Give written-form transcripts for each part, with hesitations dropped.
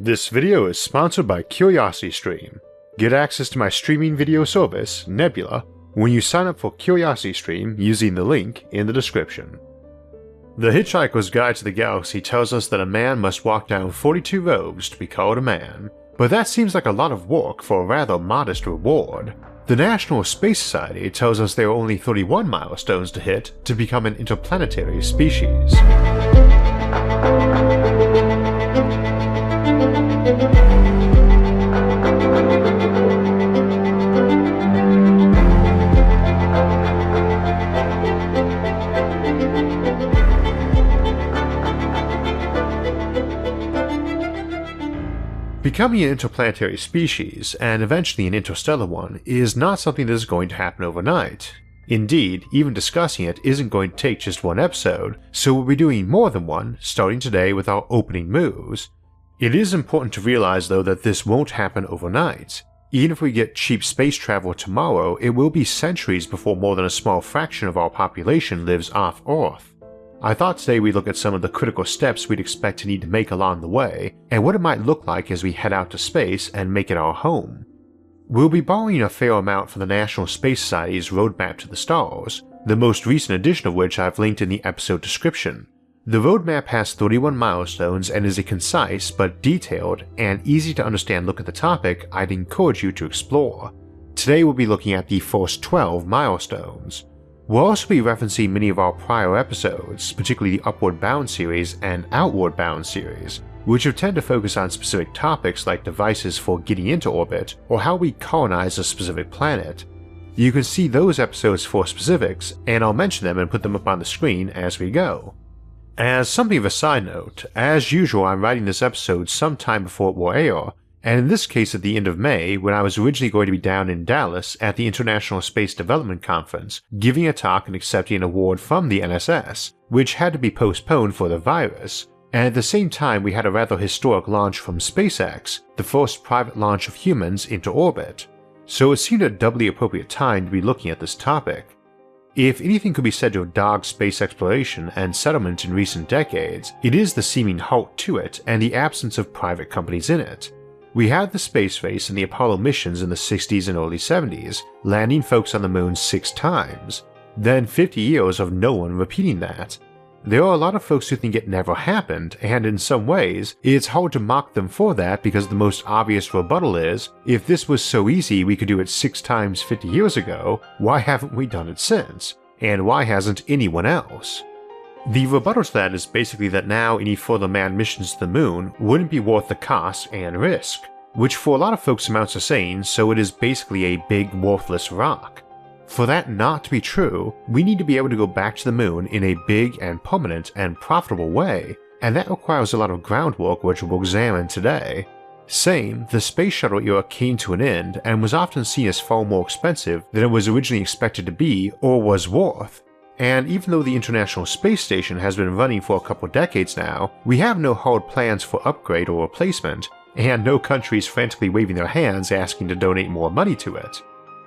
This video is sponsored by CuriosityStream. Get access to my streaming video service, Nebula, when you sign up for CuriosityStream using the link in the description. The Hitchhiker's Guide to the Galaxy tells us that a man must walk down 42 roads to be called a man, but that seems like a lot of work for a rather modest reward. The National Space Society tells us there are only 31 milestones to hit to become an interplanetary species. Becoming an interplanetary species, and eventually an interstellar one, is not something that is going to happen overnight. Indeed, even discussing it isn't going to take just one episode, so we'll be doing more than one, starting today with our opening moves. It is important to realize though that this won't happen overnight. Even if we get cheap space travel tomorrow, it will be centuries before more than a small fraction of our population lives off Earth. I thought today we'd look at some of the critical steps we'd expect to need to make along the way, and what it might look like as we head out to space and make it our home. We'll be borrowing a fair amount from the National Space Society's Roadmap to the Stars, the most recent edition of which I've linked in the episode description. The roadmap has 31 milestones and is a concise but detailed and easy to understand look at the topic I'd encourage you to explore. Today we'll be looking at the first 12 milestones. We'll also be referencing many of our prior episodes, particularly the Upward Bound series and Outward Bound series, which have tended to focus on specific topics like devices for getting into orbit or how we colonize a specific planet. You can see those episodes for specifics, and I'll mention them and put them up on the screen as we go. As something of a side note, as usual I'm writing this episode sometime before it will air, and in this case at the end of May when I was originally going to be down in Dallas at the International Space Development Conference, giving a talk and accepting an award from the NSS, which had to be postponed for the virus, and at the same time we had a rather historic launch from SpaceX, the first private launch of humans into orbit, so it seemed a doubly appropriate time to be looking at this topic. If anything could be said to have dogged space exploration and settlement in recent decades, it is the seeming halt to it and the absence of private companies in it. We had the space race and the Apollo missions in the 60s and early 70s, landing folks on the moon 6 times, then 50 years of no one repeating that. There are a lot of folks who think it never happened, and in some ways, it's hard to mock them for that because the most obvious rebuttal is, if this was so easy we could do it 6 times 50 years ago, why haven't we done it since? And why hasn't anyone else? The rebuttal to that is basically that now any further manned missions to the moon wouldn't be worth the cost and risk, which for a lot of folks amounts to saying so it is basically a big worthless rock. For that not to be true, we need to be able to go back to the moon in a big and permanent and profitable way, and that requires a lot of groundwork which we'll examine today. Same, the space shuttle era came to an end and was often seen as far more expensive than it was originally expected to be or was worth. And even though the International Space Station has been running for a couple decades now, we have no hard plans for upgrade or replacement, and no countries frantically waving their hands asking to donate more money to it.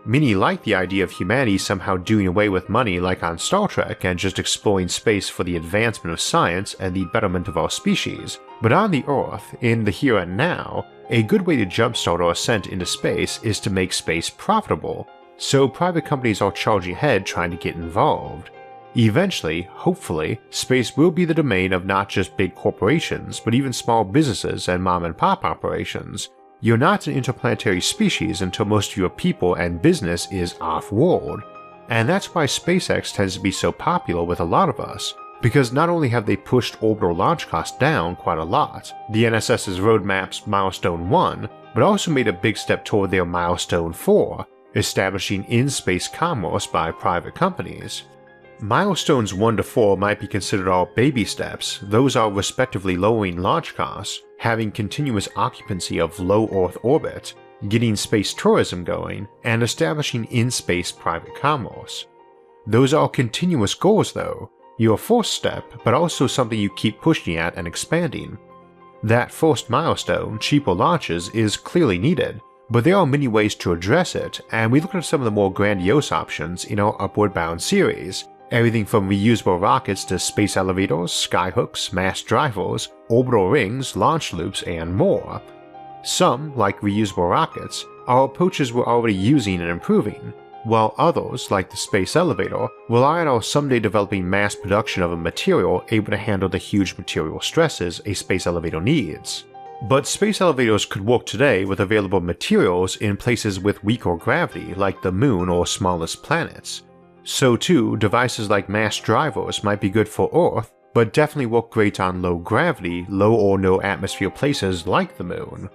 Many like the idea of humanity somehow doing away with money like on Star Trek and just exploring space for the advancement of science and the betterment of our species, but on the Earth, in the here and now, a good way to jumpstart our ascent into space is to make space profitable, so private companies are charging ahead trying to get involved. Eventually, hopefully, space will be the domain of not just big corporations, but even small businesses and mom-and-pop operations. You're not an interplanetary species until most of your people and business is off-world, and that's why SpaceX tends to be so popular with a lot of us, because not only have they pushed orbital launch costs down quite a lot, the NSS's roadmap's Milestone 1, but also made a big step toward their Milestone 4, establishing in-space commerce by private companies. Milestones 1 to 4 might be considered our baby steps, those are respectively lowering launch costs, having continuous occupancy of low Earth orbit, getting space tourism going, and establishing in-space private commerce. Those are continuous goals though, your first step, but also something you keep pushing at and expanding. That first milestone, cheaper launches, is clearly needed, but there are many ways to address it, and we looked at some of the more grandiose options in our Upward Bound series, Everything from reusable rockets to space elevators, skyhooks, mass drivers, orbital rings, launch loops, and more. Some, like reusable rockets, are approaches we're already using and improving, while others, like the space elevator, rely on our someday developing mass production of a material able to handle the huge material stresses a space elevator needs. But space elevators could work today with available materials in places with weaker gravity like the moon or smallest planets. So too, devices like mass drivers might be good for Earth, but definitely work great on low gravity, low or no atmosphere places like the moon.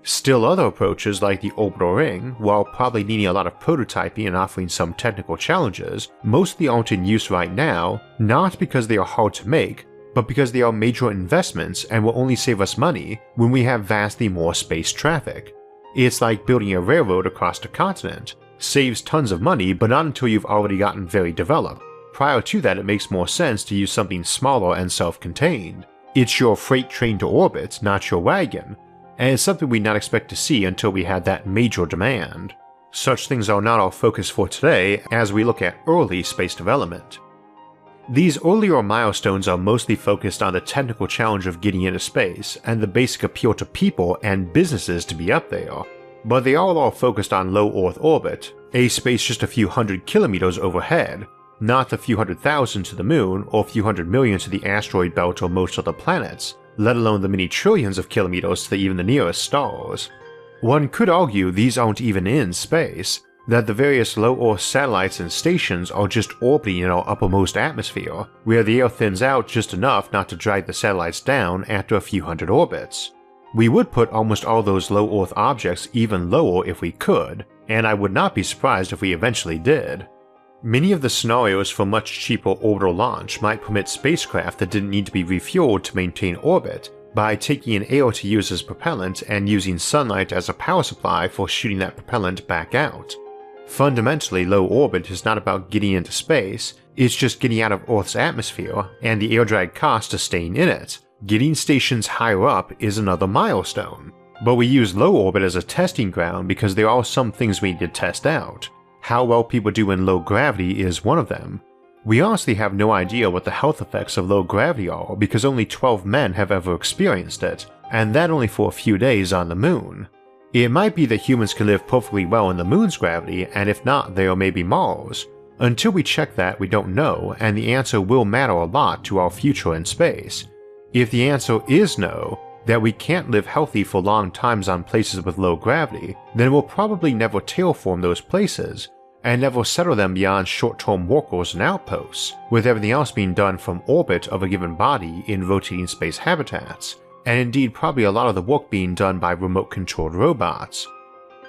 Still other approaches like the orbital ring, while probably needing a lot of prototyping and offering some technical challenges, mostly aren't in use right now, not because they are hard to make, but because they are major investments and will only save us money when we have vastly more space traffic. It's like building a railroad across the continent. Saves tons of money, but not until you've already gotten very developed. Prior to that, it makes more sense to use something smaller and self-contained. It's your freight train to orbit, not your wagon, and it's something we'd not expect to see until we had that major demand. Such things are not our focus for today as we look at early space development. These earlier milestones are mostly focused on the technical challenge of getting into space and the basic appeal to people and businesses to be up there, but they all are focused on low Earth orbit, a space just a few hundred kilometers overhead, not the few 100,000 to the moon or a few 100 million to the asteroid belt or most other planets, let alone the many trillions of kilometers to even the nearest stars. One could argue these aren't even in space, that the various low Earth satellites and stations are just orbiting in our uppermost atmosphere, where the air thins out just enough not to drag the satellites down after a few hundred orbits. We would put almost all those low Earth objects even lower if we could, and I would not be surprised if we eventually did. Many of the scenarios for much cheaper orbital launch might permit spacecraft that didn't need to be refueled to maintain orbit by taking in air to use as propellant and using sunlight as a power supply for shooting that propellant back out. Fundamentally, low orbit is not about getting into space, it's just getting out of Earth's atmosphere and the air drag cost of staying in it. Getting stations higher up is another milestone, but we use low orbit as a testing ground because there are some things we need to test out. How well people do in low gravity is one of them. We honestly have no idea what the health effects of low gravity are because only 12 men have ever experienced it, and that only for a few days on the moon. It might be that humans can live perfectly well in the moon's gravity, and if not, there may be Mars. Until we check that, we don't know, and the answer will matter a lot to our future in space. If the answer is no, that we can't live healthy for long times on places with low gravity, then we'll probably never terraform those places, and never settle them beyond short-term workers and outposts, with everything else being done from orbit of a given body in rotating space habitats, and indeed probably a lot of the work being done by remote-controlled robots.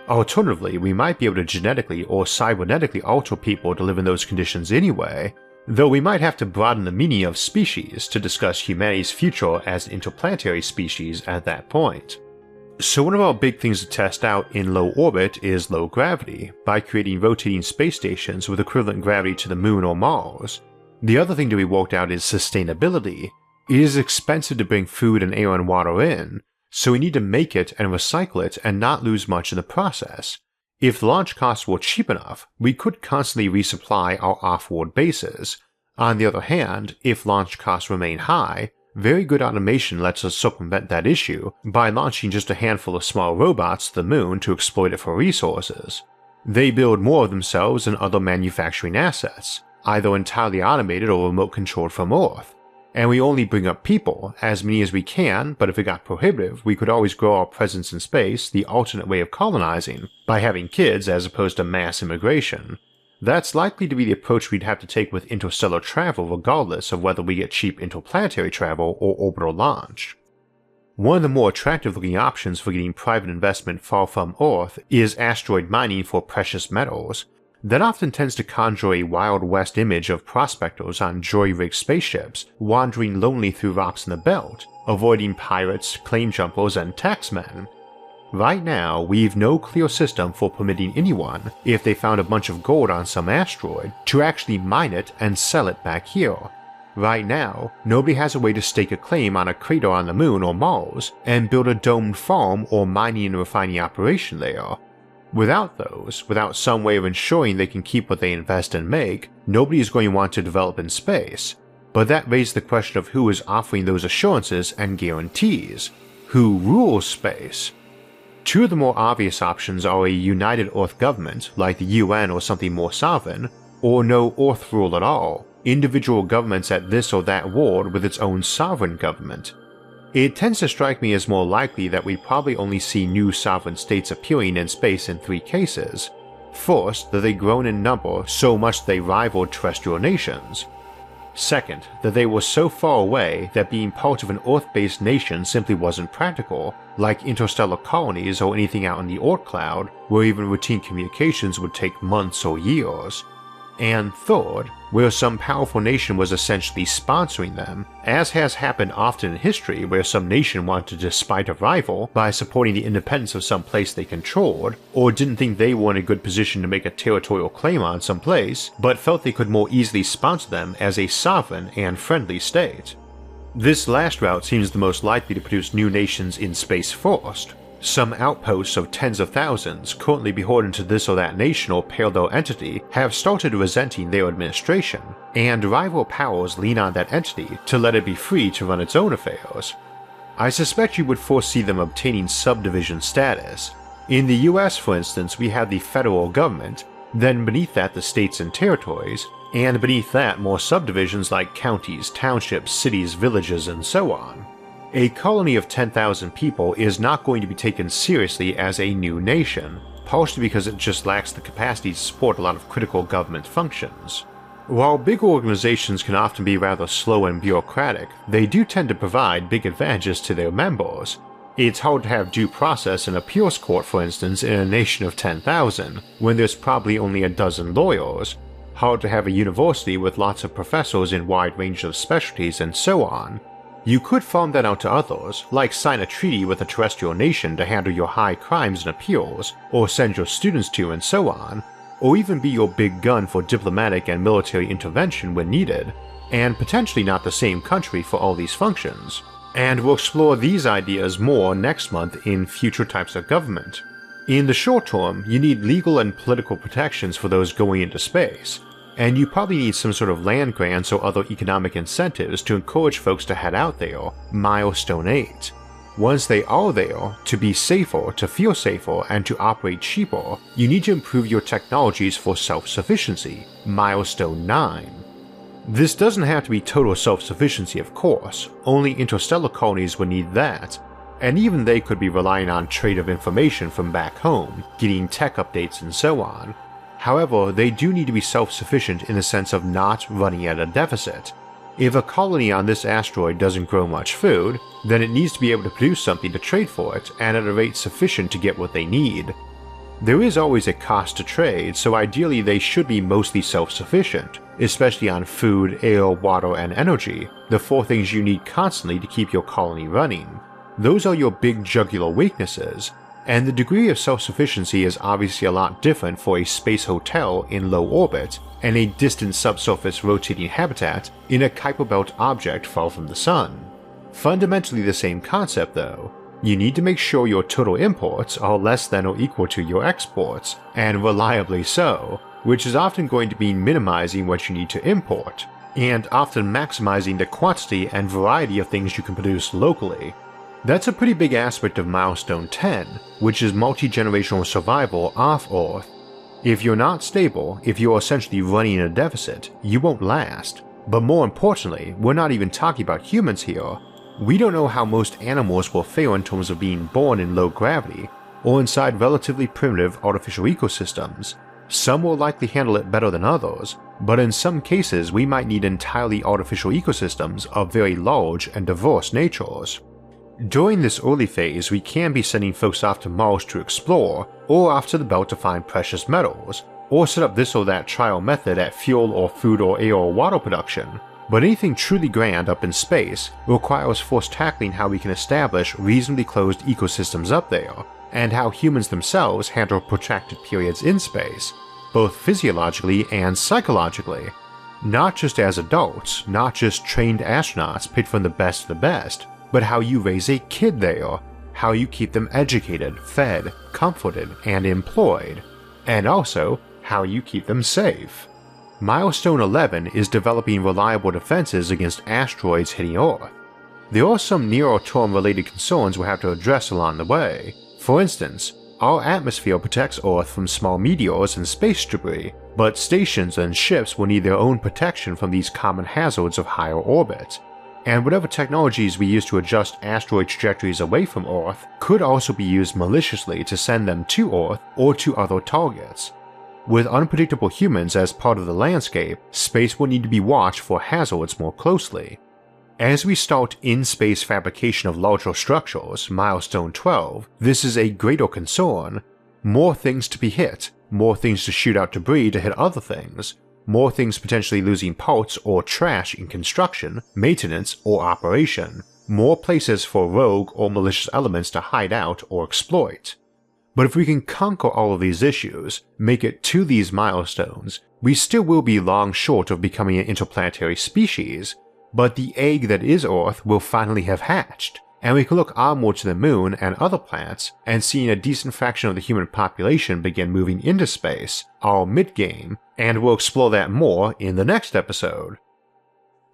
Alternatively, we might be able to genetically or cybernetically alter people to live in those conditions anyway, though we might have to broaden the meaning of species to discuss humanity's future as an interplanetary species at that point. So one of our big things to test out in low orbit is low gravity, by creating rotating space stations with equivalent gravity to the moon or Mars. The other thing to be worked out is sustainability. It is expensive to bring food and air and water in, so we need to make it and recycle it and not lose much in the process. If the launch costs were cheap enough, we could constantly resupply our off-world bases. On the other hand, if launch costs remain high, very good automation lets us circumvent that issue by launching just a handful of small robots to the moon to exploit it for resources. They build more of themselves and other manufacturing assets, either entirely automated or remote controlled from Earth. And we only bring up people, as many as we can, but if it got prohibitive, we could always grow our presence in space, the alternate way of colonizing, by having kids as opposed to mass immigration. That's likely to be the approach we'd have to take with interstellar travel regardless of whether we get cheap interplanetary travel or orbital launch. One of the more attractive looking options for getting private investment far from Earth is asteroid mining for precious metals. That often tends to conjure a Wild West image of prospectors on jury-rigged spaceships wandering lonely through rocks in the belt, avoiding pirates, claim jumpers, and taxmen. Right now, we've no clear system for permitting anyone, if they found a bunch of gold on some asteroid, to actually mine it and sell it back here. Right now, nobody has a way to stake a claim on a crater on the moon or Mars and build a domed farm or mining and refining operation there. Without those, without some way of ensuring they can keep what they invest and make, nobody is going to want to develop in space. But that raises the question of who is offering those assurances and guarantees. Who rules space? Two of the more obvious options are a united Earth government, like the UN or something more sovereign, or no Earth rule at all, individual governments at this or that ward with its own sovereign government. It tends to strike me as more likely that we probably only see new sovereign states appearing in space in three cases. First, that they've grown in number so much they rivaled terrestrial nations. Second, that they were so far away that being part of an Earth-based nation simply wasn't practical, like interstellar colonies or anything out in the Oort cloud, where even routine communications would take months or years. And third, where some powerful nation was essentially sponsoring them, as has happened often in history where some nation wanted to spite a rival by supporting the independence of some place they controlled, or didn't think they were in a good position to make a territorial claim on some place, but felt they could more easily sponsor them as a sovereign and friendly state. This last route seems the most likely to produce new nations in space first. Some outposts of tens of thousands, currently beholden to this or that nation or parallel entity, have started resenting their administration, and rival powers lean on that entity to let it be free to run its own affairs. I suspect you would foresee them obtaining subdivision status. In the US, for instance, we have the federal government, then beneath that the states and territories, and beneath that more subdivisions like counties, townships, cities, villages, and so on. A colony of 10,000 people is not going to be taken seriously as a new nation, partially because it just lacks the capacity to support a lot of critical government functions. While big organizations can often be rather slow and bureaucratic, they do tend to provide big advantages to their members. It's hard to have due process in a appeals court, for instance, in a nation of 10,000, when there's probably only a dozen lawyers. Hard to have a university with lots of professors in wide range of specialties and so on. You could farm that out to others, like sign a treaty with a terrestrial nation to handle your high crimes and appeals, or send your students to and so on, or even be your big gun for diplomatic and military intervention when needed, and potentially not the same country for all these functions. And we'll explore these ideas more next month in future types of government. In the short term, you need legal and political protections for those going into space, and you probably need some sort of land grants or other economic incentives to encourage folks to head out there, Milestone 8. Once they are there, to be safer, to feel safer, and to operate cheaper, you need to improve your technologies for self-sufficiency, Milestone 9. This doesn't have to be total self-sufficiency, of course, only interstellar colonies would need that, and even they could be relying on trade of information from back home, getting tech updates and so on. However, they do need to be self-sufficient in the sense of not running at a deficit. If a colony on this asteroid doesn't grow much food, then it needs to be able to produce something to trade for it, and at a rate sufficient to get what they need. There is always a cost to trade, so ideally they should be mostly self-sufficient, especially on food, air, water, and energy, the four things you need constantly to keep your colony running. Those are your big jugular weaknesses, and the degree of self-sufficiency is obviously a lot different for a space hotel in low orbit and a distant subsurface rotating habitat in a Kuiper Belt object far from the Sun. Fundamentally the same concept though. You need to make sure your total imports are less than or equal to your exports, and reliably so, which is often going to mean minimizing what you need to import, and often maximizing the quantity and variety of things you can produce locally. That's a pretty big aspect of Milestone 10, which is multi-generational survival off Earth. If you're not stable, if you're essentially running in a deficit, you won't last. But more importantly, we're not even talking about humans here. We don't know how most animals will fare in terms of being born in low gravity, or inside relatively primitive artificial ecosystems. Some will likely handle it better than others, but in some cases we might need entirely artificial ecosystems of very large and diverse natures. During this early phase, we can be sending folks off to Mars to explore, or off to the belt to find precious metals, or set up this or that trial method at fuel or food or air or water production, but anything truly grand up in space requires first tackling how we can establish reasonably closed ecosystems up there, and how humans themselves handle protracted periods in space, both physiologically and psychologically. Not just as adults, not just trained astronauts picked from the best of the best, but how you raise a kid there, how you keep them educated, fed, comforted, and employed, and also how you keep them safe. Milestone 11 is developing reliable defenses against asteroids hitting Earth. There are some near-term related concerns we'll have to address along the way. For instance, our atmosphere protects Earth from small meteors and space debris, but stations and ships will need their own protection from these common hazards of higher orbit. And whatever technologies we use to adjust asteroid trajectories away from Earth could also be used maliciously to send them to Earth or to other targets. With unpredictable humans as part of the landscape, space will need to be watched for hazards more closely. As we start in-space fabrication of larger structures, Milestone 12, this is a greater concern. More things to be hit, more things to shoot out debris to hit other things, more things potentially losing parts or trash in construction, maintenance, or operation, more places for rogue or malicious elements to hide out or exploit. But if we can conquer all of these issues, make it to these milestones, we still will be long short of becoming an interplanetary species, but the egg that is Earth will finally have hatched, and we can look onward to the Moon and other planets and seeing a decent fraction of the human population begin moving into space, our mid-game, and we'll explore that more in the next episode.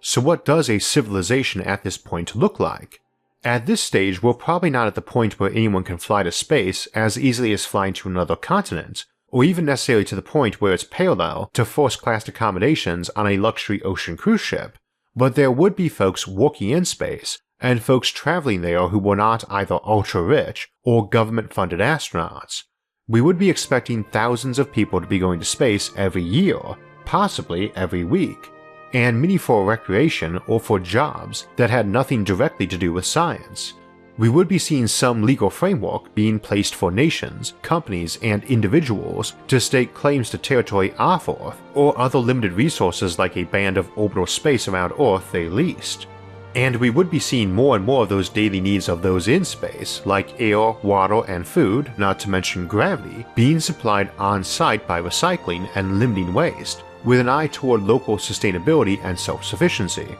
So what does a civilization at this point look like? At this stage, we're probably not at the point where anyone can fly to space as easily as flying to another continent, or even necessarily to the point where it's parallel to first-class accommodations on a luxury ocean cruise ship, but there would be folks working in space, and folks traveling there who were not either ultra-rich or government-funded astronauts. We would be expecting thousands of people to be going to space every year, possibly every week, and many for recreation or for jobs that had nothing directly to do with science. We would be seeing some legal framework being placed for nations, companies, and individuals to stake claims to territory off Earth or other limited resources like a band of orbital space around Earth they leased. And we would be seeing more and more of those daily needs of those in space, like air, water, and food, not to mention gravity, being supplied on-site by recycling and limiting waste, with an eye toward local sustainability and self-sufficiency.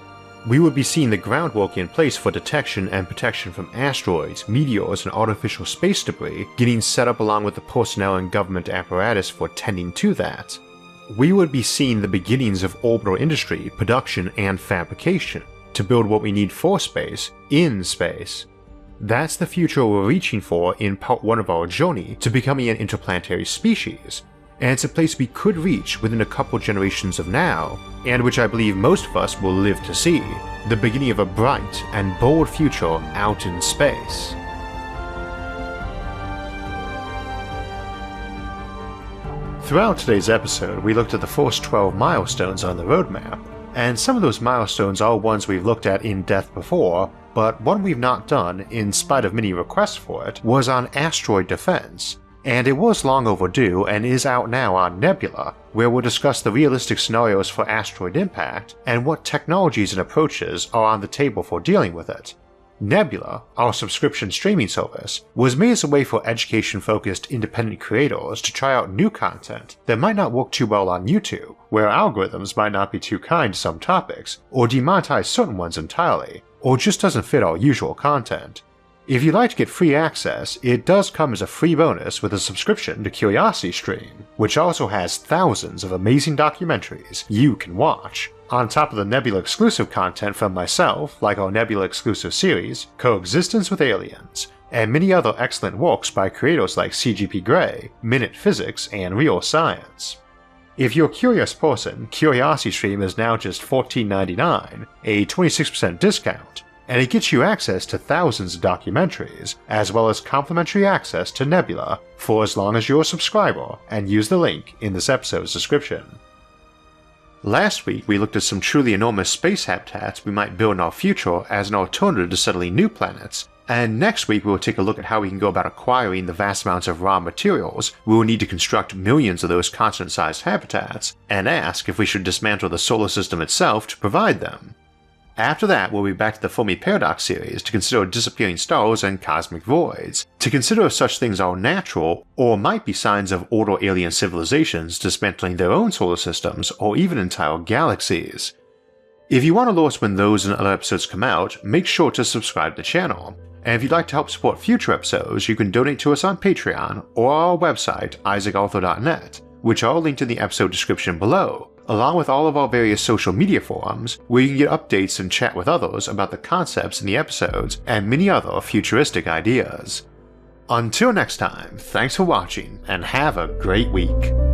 We would be seeing the groundwork in place for detection and protection from asteroids, meteors, and artificial space debris getting set up along with the personnel and government apparatus for tending to that. We would be seeing the beginnings of orbital industry, production, and fabrication to build what we need for space, in space. That's the future we're reaching for in part 1 of our journey to becoming an interplanetary species, and it's a place we could reach within a couple generations of now, and which I believe most of us will live to see, the beginning of a bright and bold future out in space. Throughout today's episode, we looked at the first 12 milestones on the roadmap, and some of those milestones are ones we've looked at in depth before, but one we've not done, in spite of many requests for it, was on asteroid defense. And it was long overdue and is out now on Nebula, where we'll discuss the realistic scenarios for asteroid impact and what technologies and approaches are on the table for dealing with it. Nebula, our subscription streaming service, was made as a way for education-focused independent creators to try out new content that might not work too well on YouTube, where algorithms might not be too kind to some topics, or demonetize certain ones entirely, or just doesn't fit our usual content. If you'd like to get free access, it does come as a free bonus with a subscription to CuriosityStream, which also has thousands of amazing documentaries you can watch, on top of the Nebula exclusive content from myself, like our Nebula exclusive series, Coexistence with Aliens, and many other excellent works by creators like CGP Grey, Minute Physics, and Real Science. If you're a curious person, CuriosityStream is now just $14.99, a 26% discount, and it gets you access to thousands of documentaries, as well as complimentary access to Nebula for as long as you're a subscriber, and use the link in this episode's description. Last week we looked at some truly enormous space habitats we might build in our future as an alternative to settling new planets, and next week we will take a look at how we can go about acquiring the vast amounts of raw materials we will need to construct millions of those continent-sized habitats, and ask if we should dismantle the solar system itself to provide them. After that, we'll be back to the Fermi Paradox series to consider disappearing stars and cosmic voids, to consider if such things are natural or might be signs of older alien civilizations dismantling their own solar systems or even entire galaxies. If you want to notice when those and other episodes come out, make sure to subscribe to the channel. And if you'd like to help support future episodes, you can donate to us on Patreon or our website, isaacarthur.net, which are linked in the episode description below, along with all of our various social media forums, where you can get updates and chat with others about the concepts in the episodes and many other futuristic ideas. Until next time, thanks for watching and have a great week.